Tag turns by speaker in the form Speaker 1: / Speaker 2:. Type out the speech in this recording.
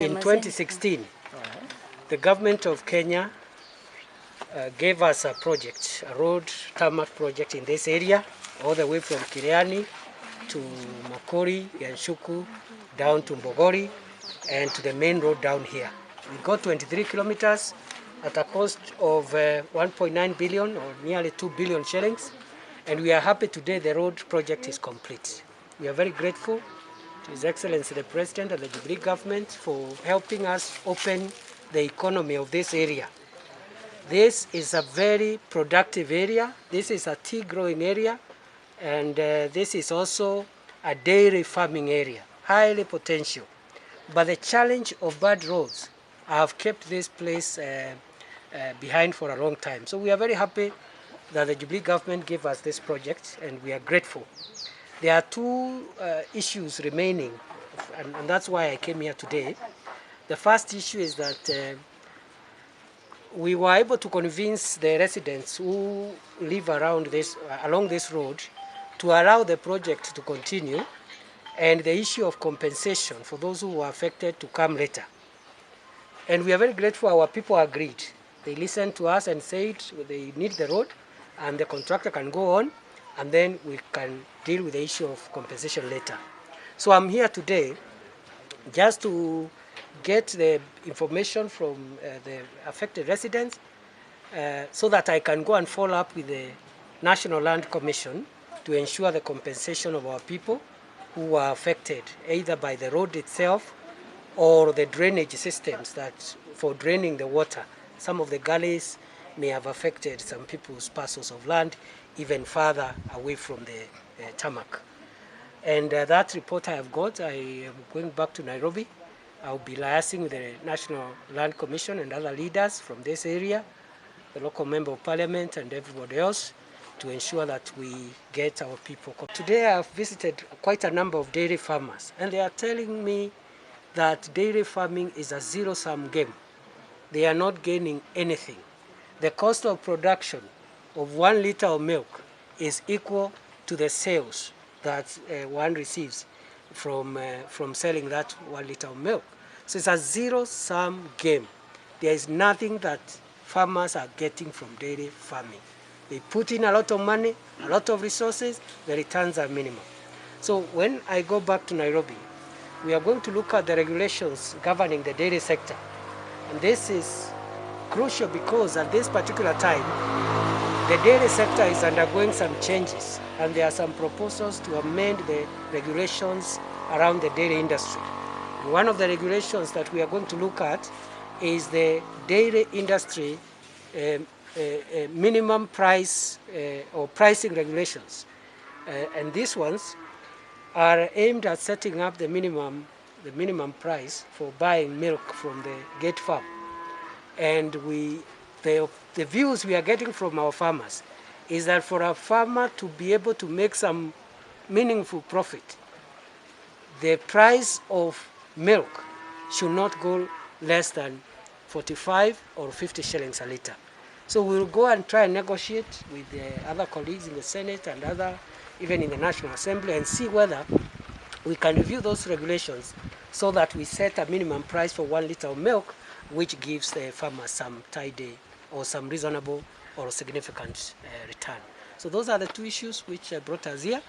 Speaker 1: In 2016, the government of Kenya gave us a project, a road tarmac project in this area, all the way from Kiriani to Makori, Yanshuku, down to Mbogori, and to the main road down here. We got 23 kilometers at a cost of 1.9 billion or nearly 2 billion shillings, and we are happy today the road project is complete. We are very grateful to His Excellency the President and the Jubilee government for helping us open the economy of this area. This is a very productive area. This is a tea growing area, and this is also a dairy farming area, highly potential. But the challenge of bad roads have kept this place behind for a long time. So we are very happy that the Jubilee government gave us this project, and we are grateful. There are two issues remaining, and that's why I came here today. The first issue is that we were able to convince the residents who live around along this road to allow the project to continue, and the issue of compensation for those who were affected to come later. And we are very grateful our people agreed. They listened to us and said they need the road and the contractor can go on, and then we can deal with the issue of compensation later. So I'm here today just to get the information from the affected residents so that I can go and follow up with the National Land Commission to ensure the compensation of our people who were affected either by the road itself or the drainage systems that for draining the water. Some of the gullies may have affected some people's parcels of land even further away from the tarmac. And that report I have got, I am going back to Nairobi. I'll be liaising with the National Land Commission and other leaders from this area, the local member of parliament and everybody else, to ensure that we get our people. Today I've visited quite a number of dairy farmers, and they are telling me that dairy farming is a zero-sum game. They are not gaining anything. The cost of production of 1 liter of milk is equal to the sales that one receives from selling that 1 liter of milk. So it's a zero-sum game. There is nothing that farmers are getting from dairy farming. They put in a lot of money, a lot of resources, the returns are minimal. So when I go back to Nairobi, we are going to look at the regulations governing the dairy sector. And this is crucial because at this particular time, the dairy sector is undergoing some changes, and there are some proposals to amend the regulations around the dairy industry. One of the regulations that we are going to look at is the dairy industry minimum price or pricing regulations. And these ones are aimed at setting up the minimum price for buying milk from the gate farm. And the views we are getting from our farmers is that for a farmer to be able to make some meaningful profit, the price of milk should not go less than 45 or 50 shillings a liter. So we'll go and try and negotiate with the other colleagues in the Senate and even in the National Assembly, and see whether we can review those regulations so that we set a minimum price for 1 liter of milk, which gives the farmer some tidy or some reasonable or significant return. So those are the two issues which brought us here.